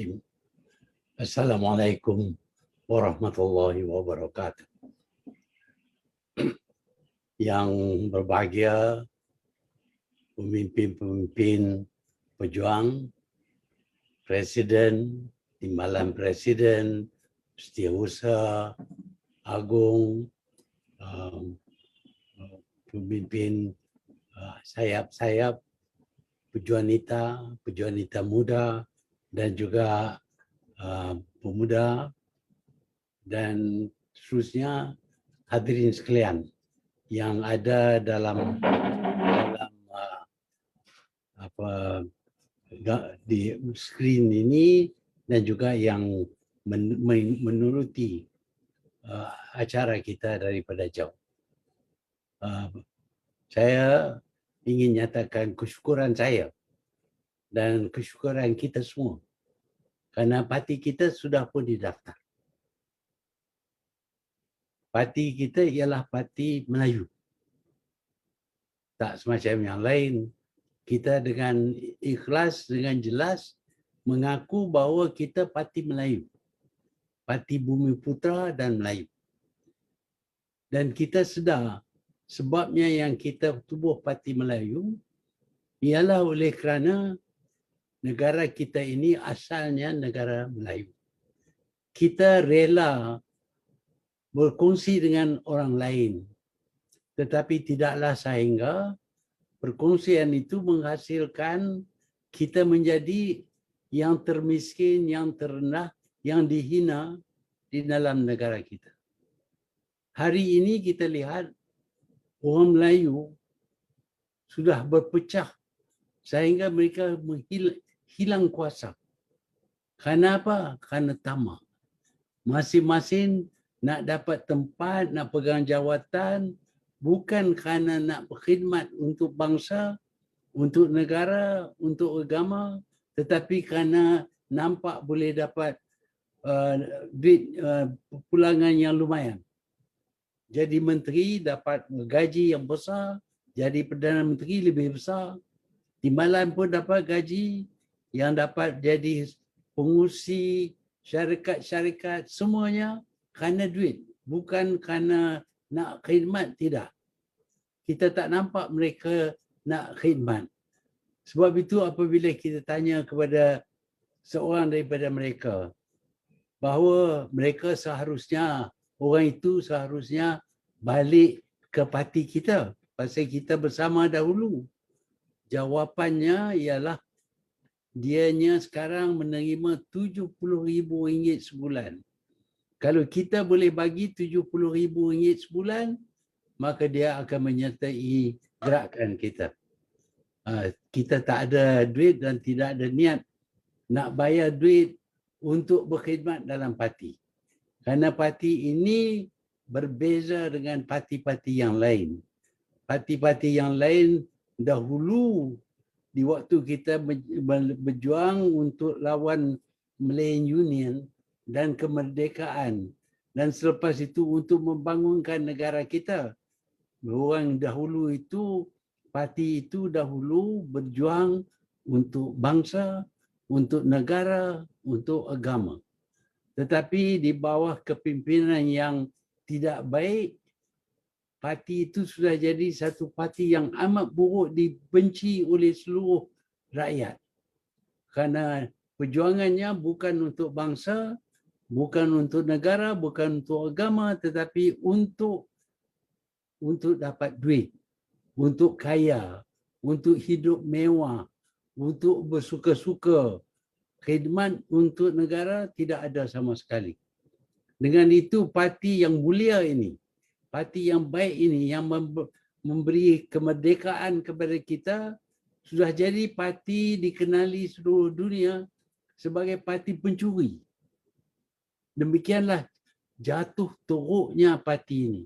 Bismillahirrahmanirrahim. Assalamualaikum warahmatullahi wabarakatuh. Yang berbahagia, pemimpin-pemimpin pejuang, Presiden, Timbalan Presiden, Setiausaha Agung, pemimpin sayap-sayap, pejuanita muda dan juga pemuda dan seterusnya hadirin sekalian yang ada dalam di skrin ini dan juga yang menuruti acara kita daripada jauh. Saya ingin nyatakan kesyukuran saya dan kesyukuran kita semua kerana parti kita sudah pun didaftar. Parti kita ialah Parti Melayu. Tak semacam yang lain. Kita dengan ikhlas, dengan jelas mengaku bahawa kita Parti Melayu. Parti Bumiputera dan Melayu. Dan kita sedar sebabnya yang kita tubuh Parti Melayu ialah oleh kerana negara kita ini asalnya negara Melayu. Kita rela berkongsi dengan orang lain. Tetapi tidaklah sehingga perkongsian itu menghasilkan kita menjadi yang termiskin, yang terendah, yang dihina di dalam negara kita. Hari ini kita lihat orang Melayu sudah berpecah sehingga mereka hilang kuasa. Kenapa? Kerana tamak. Masing-masing nak dapat tempat, nak pegang jawatan, bukan kerana nak berkhidmat untuk bangsa, untuk negara, untuk agama, tetapi kerana nampak boleh dapat duit pulangan yang lumayan. Jadi menteri dapat gaji yang besar, jadi Perdana Menteri lebih besar, timbalan pun dapat gaji, yang dapat jadi pengurusi syarikat-syarikat, semuanya kerana duit. Bukan kerana nak khidmat, tidak. Kita tak nampak mereka nak khidmat. Sebab itu apabila kita tanya kepada seorang daripada mereka bahawa mereka seharusnya, orang itu seharusnya balik ke parti kita pasal kita bersama dahulu. Jawapannya ialah dianya sekarang menerima RM70,000 sebulan. Kalau kita boleh bagi RM70,000 sebulan, maka dia akan menyertai gerakan kita. Kita tak ada duit dan tidak ada niat nak bayar duit untuk berkhidmat dalam parti. Kerana parti ini berbeza dengan parti-parti yang lain. Parti-parti yang lain dahulu di waktu kita berjuang untuk lawan Malayan Union dan kemerdekaan dan selepas itu untuk membangunkan negara kita. Orang dahulu itu, parti itu dahulu berjuang untuk bangsa, untuk negara, untuk agama. Tetapi di bawah kepimpinan yang tidak baik, parti itu sudah jadi satu parti yang amat buruk dibenci oleh seluruh rakyat. Kerana perjuangannya bukan untuk bangsa, bukan untuk negara, bukan untuk agama, tetapi untuk dapat duit, untuk kaya, untuk hidup mewah, untuk bersuka-suka. Khidmat untuk negara tidak ada sama sekali. Dengan itu parti yang mulia ini, parti yang baik ini yang memberi kemerdekaan kepada kita sudah jadi parti dikenali seluruh dunia sebagai parti pencuri. Demikianlah jatuh teruknya parti ini.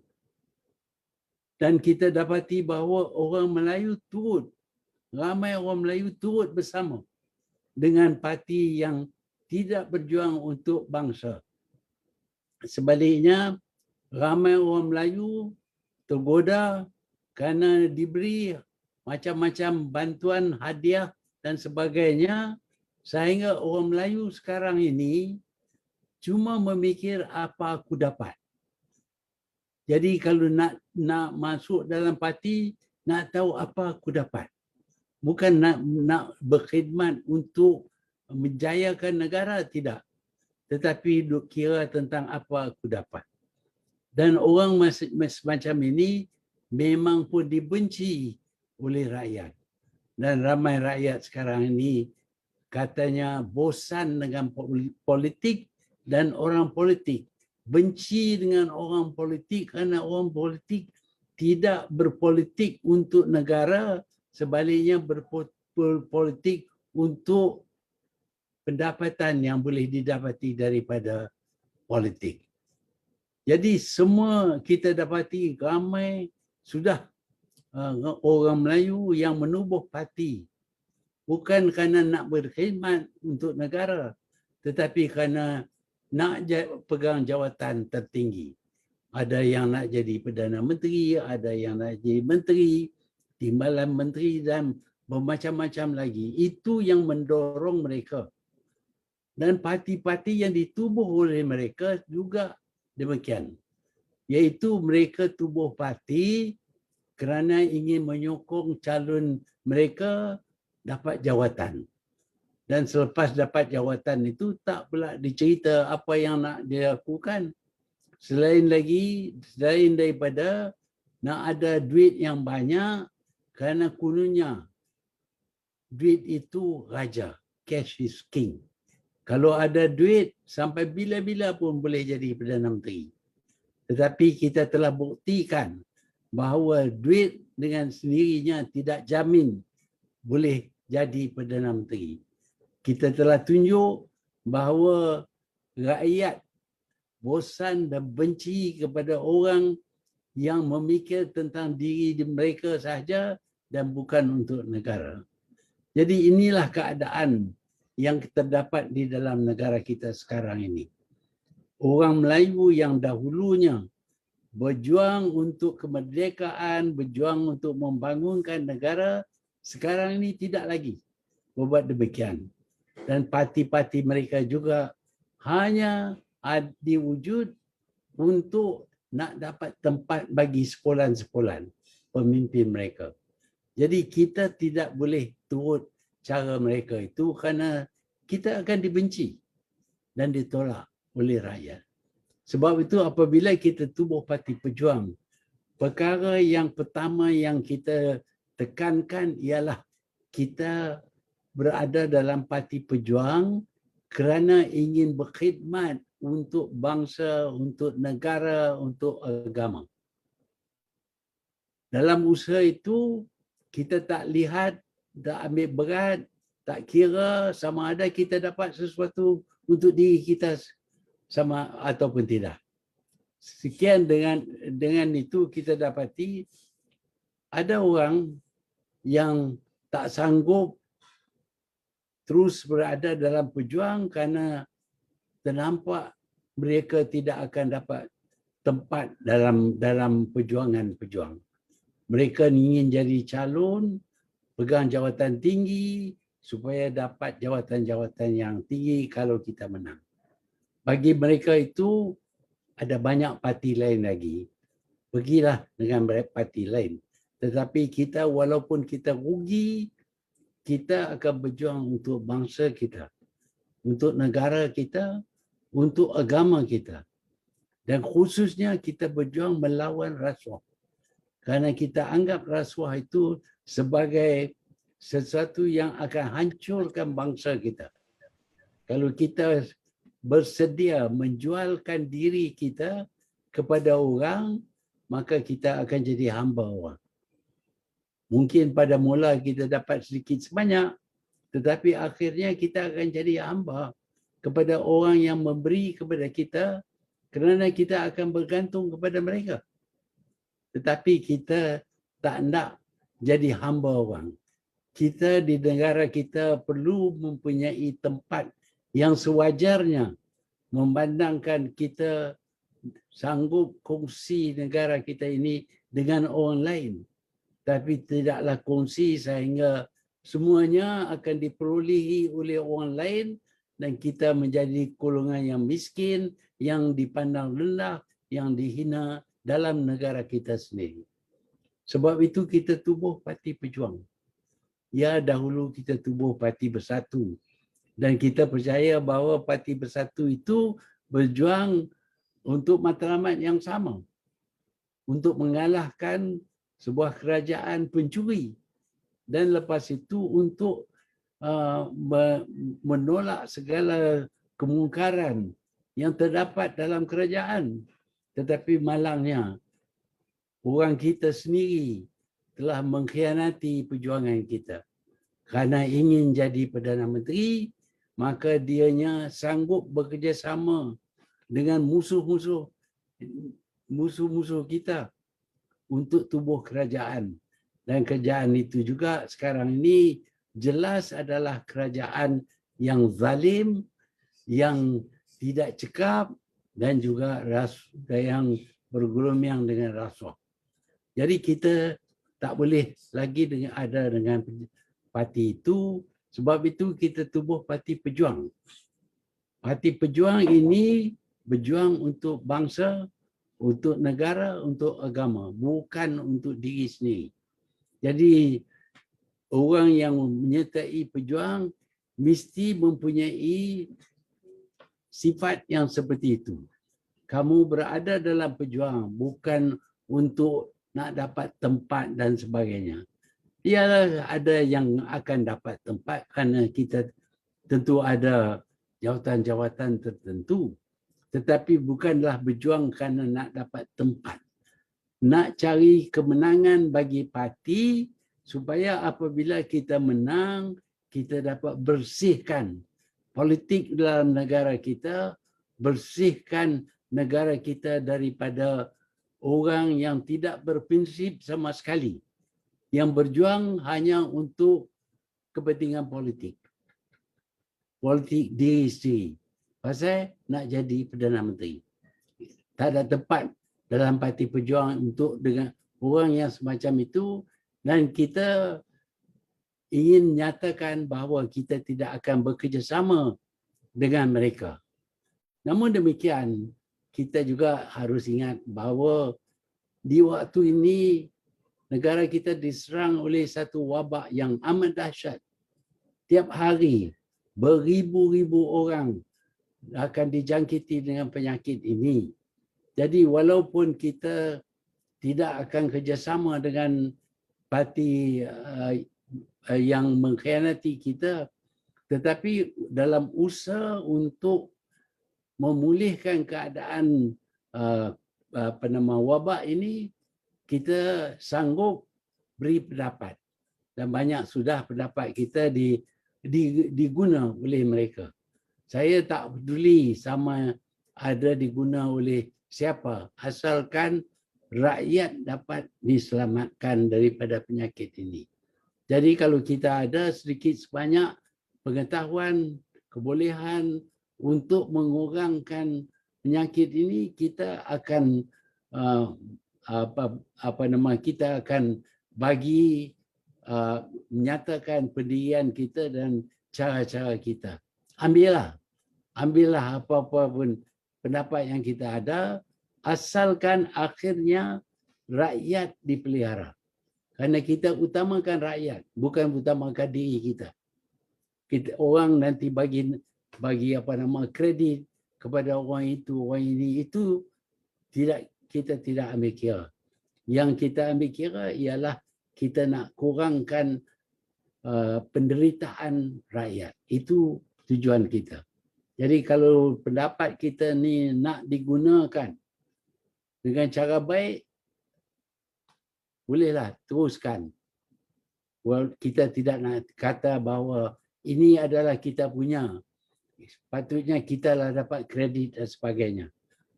Dan kita dapati bahawa orang Melayu turut, ramai orang Melayu turut bersama dengan parti yang tidak berjuang untuk bangsa. Sebaliknya, ramai orang Melayu tergoda kerana diberi macam-macam bantuan, hadiah dan sebagainya Sehingga orang Melayu sekarang ini cuma memikir apa aku dapat. Jadi kalau nak masuk dalam parti, nak tahu apa aku dapat. Bukan nak berkhidmat untuk menjayakan negara, tidak. Tetapi duk kira tentang apa aku dapat. Dan orang macam ini memang pun dibenci oleh rakyat. Dan ramai rakyat sekarang ini katanya bosan dengan politik dan orang politik. Benci dengan orang politik kerana orang politik tidak berpolitik untuk negara, sebaliknya berpolitik untuk pendapatan yang boleh didapati daripada politik. Jadi semua kita dapati ramai sudah orang Melayu yang menubuh parti. Bukan kerana nak berkhidmat untuk negara, tetapi kerana nak pegang jawatan tertinggi. Ada yang nak jadi Perdana Menteri, ada yang nak jadi Menteri, Timbalan Menteri dan bermacam-macam lagi. Itu yang mendorong mereka. Dan parti-parti yang ditubuh oleh mereka juga demikian. Iaitu mereka tubuh parti kerana ingin menyokong calon mereka dapat jawatan. Dan selepas dapat jawatan itu tak pula dicerita apa yang nak dilakukan. Selain daripada nak ada duit yang banyak, kerana kononnya duit itu raja. Cash is king. Kalau ada duit, sampai bila-bila pun boleh jadi Perdana Menteri. Tetapi kita telah buktikan bahawa duit dengan sendirinya tidak jamin boleh jadi Perdana Menteri. Kita telah tunjuk bahawa rakyat bosan dan benci kepada orang yang memikir tentang diri mereka sahaja dan bukan untuk negara. Jadi inilah keadaan yang terdapat di dalam negara kita sekarang ini. Orang Melayu yang dahulunya berjuang untuk kemerdekaan, berjuang untuk membangunkan negara, sekarang ini tidak lagi berbuat demikian. Dan parti-parti mereka juga hanya diwujud untuk nak dapat tempat bagi sepolan-sepolan pemimpin mereka. Jadi kita tidak boleh turut cara mereka itu kerana kita akan dibenci dan ditolak oleh rakyat. Sebab itu apabila kita tubuh parti pejuang, perkara yang pertama yang kita tekankan ialah kita berada dalam parti pejuang kerana ingin berkhidmat untuk bangsa, untuk negara, untuk agama. Dalam usaha itu, kita tak lihat, tak ambil berat, tak kira sama ada kita dapat sesuatu untuk diri kita sama ataupun tidak. Sekian dengan itu kita dapati ada orang yang tak sanggup terus berada dalam pejuang kerana ternampak mereka tidak akan dapat tempat dalam perjuangan pejuang. Mereka ingin jadi calon, pegang jawatan tinggi supaya dapat jawatan-jawatan yang tinggi kalau kita menang. Bagi mereka itu ada banyak parti lain lagi. Pergilah dengan parti lain. Tetapi kita walaupun kita rugi, kita akan berjuang untuk bangsa kita, untuk negara kita, untuk agama kita. Dan khususnya kita berjuang melawan rasuah. Kerana kita anggap rasuah itu sebagai sesuatu yang akan hancurkan bangsa kita. Kalau kita bersedia menjualkan diri kita kepada orang, maka kita akan jadi hamba orang. Mungkin pada mula kita dapat sedikit sebanyak, tetapi akhirnya kita akan jadi hamba kepada orang yang memberi kepada kita kerana kita akan bergantung kepada mereka. Tetapi kita tak nak jadi hamba orang. Kita di negara kita perlu mempunyai tempat yang sewajarnya memandangkan kita sanggup kongsi negara kita ini dengan orang lain. Tapi tidaklah kongsi sehingga semuanya akan diperolehi oleh orang lain dan kita menjadi golongan yang miskin, yang dipandang rendah, yang dihina dalam negara kita sendiri. Sebab itu kita tubuh Parti Pejuang. Ya, dahulu kita tubuh Parti Bersatu dan kita percaya bahawa Parti Bersatu itu berjuang untuk matlamat yang sama, untuk mengalahkan sebuah kerajaan pencuri dan lepas itu untuk menolak segala kemungkaran yang terdapat dalam kerajaan. Tetapi malangnya orang kita sendiri telah mengkhianati perjuangan kita. Kerana ingin jadi Perdana Menteri, maka dianya sanggup bekerjasama dengan musuh-musuh kita untuk tubuh kerajaan. Dan kerajaan itu juga sekarang ini jelas adalah kerajaan yang zalim, yang tidak cekap dan juga yang bergelumang dengan rasuah. Jadi kita tak boleh lagi ada dengan parti itu, sebab itu kita tubuh Parti Pejuang. Parti Pejuang ini berjuang untuk bangsa, untuk negara, untuk agama, bukan untuk diri sendiri. Jadi orang yang menyertai pejuang mesti mempunyai sifat yang seperti itu. Kamu berada dalam pejuang bukan untuk nak dapat tempat dan sebagainya. Ialah ada yang akan dapat tempat kerana kita tentu ada jawatan-jawatan tertentu. Tetapi bukanlah berjuang kerana nak dapat tempat. Nak cari kemenangan bagi parti supaya apabila kita menang, kita dapat bersihkan politik dalam negara kita, bersihkan negara kita daripada orang yang tidak berprinsip sama sekali, yang berjuang hanya untuk kepentingan politik. Politik diri sendiri. Pasal nak jadi Perdana Menteri. Tak ada tempat dalam Parti Pejuang untuk dengan orang yang semacam itu, dan kita ingin nyatakan bahawa kita tidak akan bekerjasama dengan mereka. Namun demikian, kita juga harus ingat bahawa di waktu ini negara kita diserang oleh satu wabak yang amat dahsyat. Tiap hari beribu-ribu orang akan dijangkiti dengan penyakit ini. Jadi walaupun kita tidak akan kerjasama dengan parti yang mengkhianati kita, tetapi dalam usaha untuk memulihkan keadaan wabak ini, kita sanggup beri pendapat. Dan banyak sudah pendapat kita diguna oleh mereka. Saya tak peduli sama ada diguna oleh siapa, asalkan rakyat dapat diselamatkan daripada penyakit ini. Jadi kalau kita ada sedikit sebanyak pengetahuan, kebolehan untuk mengurangkan penyakit ini, kita akan kita akan bagi menyatakan pendirian kita dan cara-cara kita. Ambillah apa-apa pun pendapat yang kita ada, asalkan akhirnya rakyat dipelihara. Kerana kita utamakan rakyat, bukan utamakan diri kita. Orang nanti bagi kredit kepada orang itu, orang ini, itu kita tidak ambil kira. Yang kita ambil kira ialah kita nak kurangkan penderitaan rakyat. Itu tujuan kita. Jadi kalau pendapat kita ni nak digunakan dengan cara baik, bolehlah teruskan. Kita tidak nak kata bahawa ini adalah kita punya. Sepatutnya kita lah dapat kredit dan sebagainya.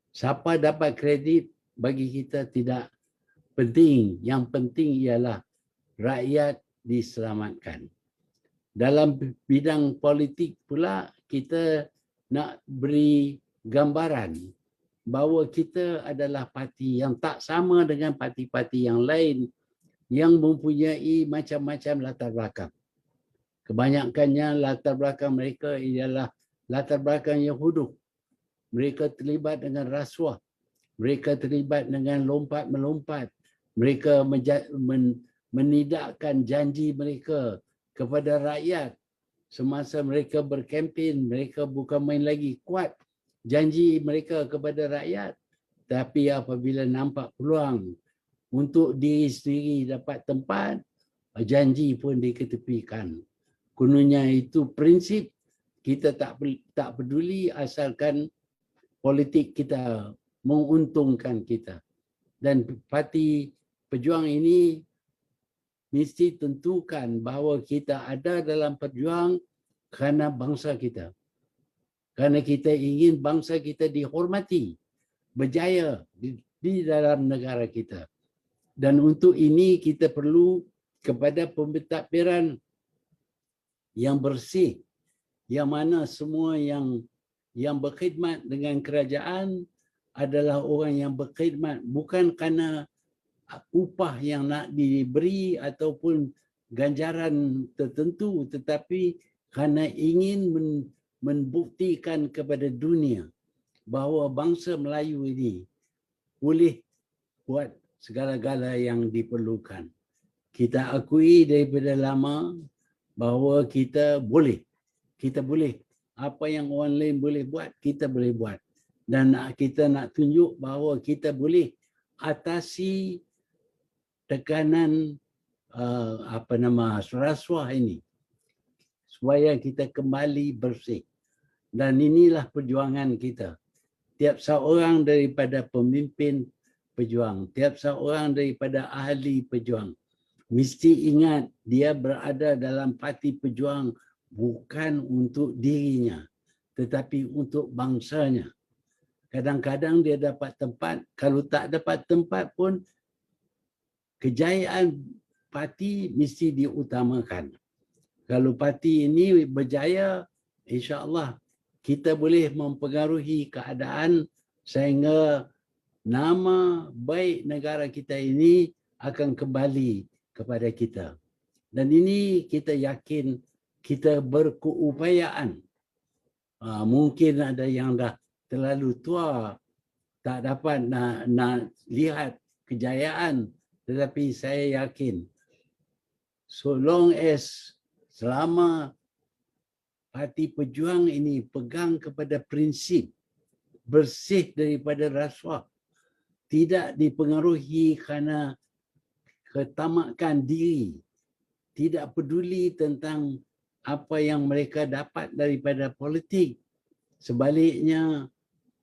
Siapa dapat kredit bagi kita tidak penting. Yang penting ialah rakyat diselamatkan. Dalam bidang politik pula, kita nak beri gambaran bahawa kita adalah parti yang tak sama dengan parti-parti yang lain yang mempunyai macam-macam latar belakang. Kebanyakannya latar belakang mereka ialah latar belakang Yahudi. Mereka terlibat dengan rasuah. Mereka terlibat dengan lompat-melompat. Mereka menidakkan janji mereka kepada rakyat. Semasa mereka berkempen, mereka bukan main lagi kuat janji mereka kepada rakyat. Tapi apabila nampak peluang untuk diri sendiri dapat tempat, janji pun diketepikan. Kononnya itu prinsip kita tak peduli asalkan politik kita menguntungkan kita. Dan parti pejuang ini mesti tentukan bahawa kita ada dalam perjuang kerana bangsa kita. Kerana kita ingin bangsa kita dihormati, berjaya di dalam negara kita. Dan untuk ini kita perlu kepada pembentadbiran yang bersih, yang mana semua yang berkhidmat dengan kerajaan adalah orang yang berkhidmat bukan kerana upah yang nak diberi ataupun ganjaran tertentu, tetapi kerana ingin membuktikan kepada dunia bahawa bangsa Melayu ini boleh buat segala-gala yang diperlukan. Kita akui daripada lama bahawa kita boleh. Apa yang orang lain boleh buat, kita boleh buat. Dan kita nak tunjuk bahawa kita boleh atasi tekanan rasuah ini supaya kita kembali bersih. Dan inilah perjuangan kita. Tiap seorang daripada pemimpin pejuang, tiap seorang daripada ahli pejuang mesti ingat dia berada dalam parti pejuang bukan untuk dirinya tetapi untuk bangsanya. Kadang-kadang dia dapat tempat, kalau tak dapat tempat pun kejayaan parti mesti diutamakan. Kalau parti ini berjaya, insya-Allah kita boleh mempengaruhi keadaan sehingga nama baik negara kita ini akan kembali kepada kita. Dan ini kita yakin kita berkeupayaan. Mungkin ada yang dah terlalu tua, tak dapat nak lihat kejayaan. Tetapi saya yakin, so long as selama parti pejuang ini pegang kepada prinsip bersih daripada rasuah, tidak dipengaruhi kerana ketamakan diri, tidak peduli tentang apa yang mereka dapat daripada politik, sebaliknya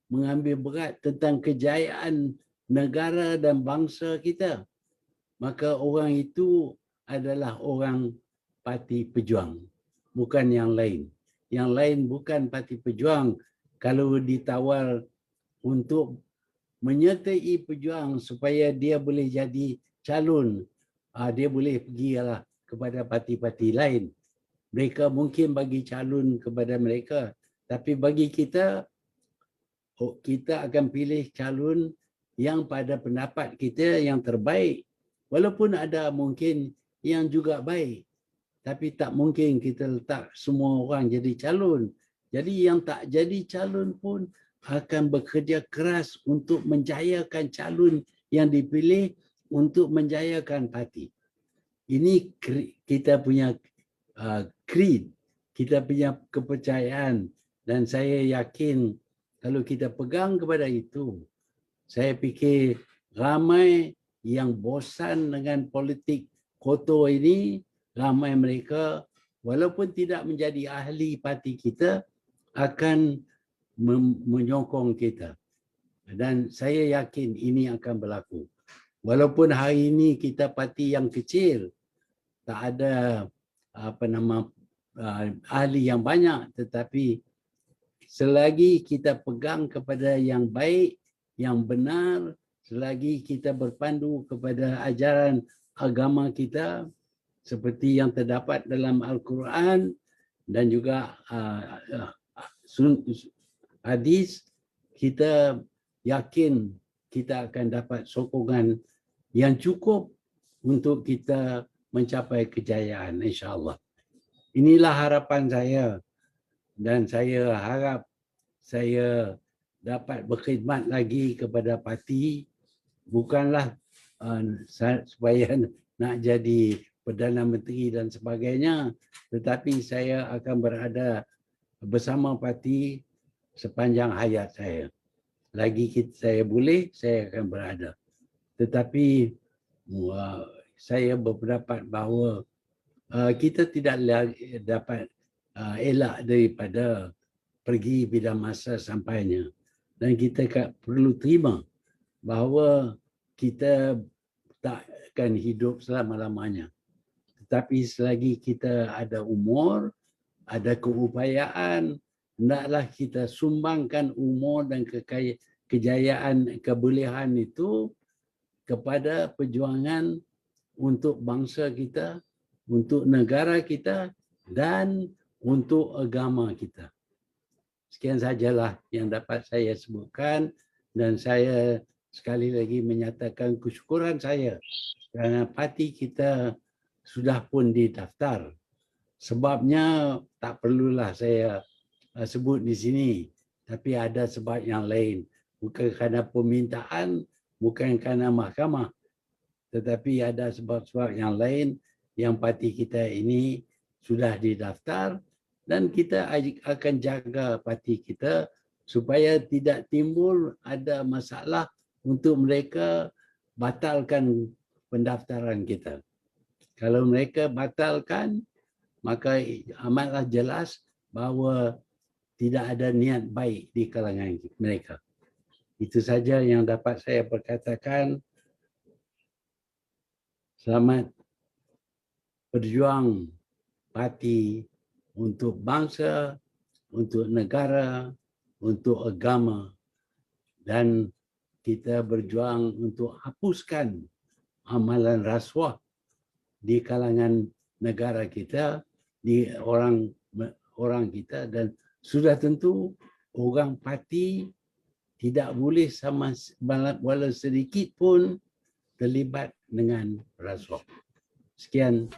mengambil berat tentang kejayaan negara dan bangsa kita, maka orang itu adalah orang parti pejuang, bukan yang lain. Yang lain bukan parti pejuang. Kalau ditawar untuk menyertai pejuang supaya dia boleh jadi calon, dia boleh pergilah kepada parti-parti lain. Mereka mungkin bagi calon kepada mereka, tapi bagi kita, kita akan pilih calon yang pada pendapat kita yang terbaik. Walaupun ada mungkin yang juga baik, tapi tak mungkin kita letak semua orang jadi calon. Jadi yang tak jadi calon pun akan bekerja keras untuk menjayakan calon yang dipilih untuk menjayakan parti. Ini kita punya creed, kita punya kepercayaan, dan saya yakin kalau kita pegang kepada itu, saya fikir ramai yang bosan dengan politik kotor ini, ramai mereka walaupun tidak menjadi ahli parti kita akan menyokong kita. Dan saya yakin ini akan berlaku. Walaupun hari ini kita parti yang kecil, tak ada ahli yang banyak, tetapi selagi kita pegang kepada yang baik, yang benar, selagi kita berpandu kepada ajaran agama kita seperti yang terdapat dalam Al-Quran dan juga hadis, kita yakin kita akan dapat sokongan yang cukup untuk kita mencapai kejayaan, insya-Allah. Inilah harapan saya dan saya harap saya dapat berkhidmat lagi kepada parti, bukanlah supaya nak jadi Perdana Menteri dan sebagainya, tetapi saya akan berada bersama parti sepanjang hayat saya. Lagi saya boleh, saya akan berada. Tetapi saya berpendapat bahawa kita tidak dapat elak daripada pergi bila masa sampainya. Dan kita perlu terima bahawa kita tak akan hidup selama-lamanya. Tetapi selagi kita ada umur, ada keupayaan, hendaklah kita sumbangkan umur dan kejayaan, kebolehan itu kepada perjuangan untuk bangsa kita, untuk negara kita dan untuk agama kita. Sekian sajalah yang dapat saya sebutkan dan saya sekali lagi menyatakan kesyukuran saya kerana parti kita sudah pun didaftar. Sebabnya tak perlulah saya sebut di sini, tapi ada sebab yang lain. Bukan kerana permintaan, bukan kerana mahkamah, tetapi ada sebab-sebab yang lain yang parti kita ini sudah didaftar dan kita akan jaga parti kita supaya tidak timbul ada masalah untuk mereka batalkan pendaftaran kita. Kalau mereka batalkan, maka amatlah jelas bahawa tidak ada niat baik di kalangan mereka. Itu saja yang dapat saya perkatakan. Selamat berjuang parti untuk bangsa, untuk negara, untuk agama, dan kita berjuang untuk hapuskan amalan rasuah di kalangan negara kita, di orang kita, dan sudah tentu orang parti tidak boleh sama walau sedikit pun terlibat dengan rasuah. Sekian.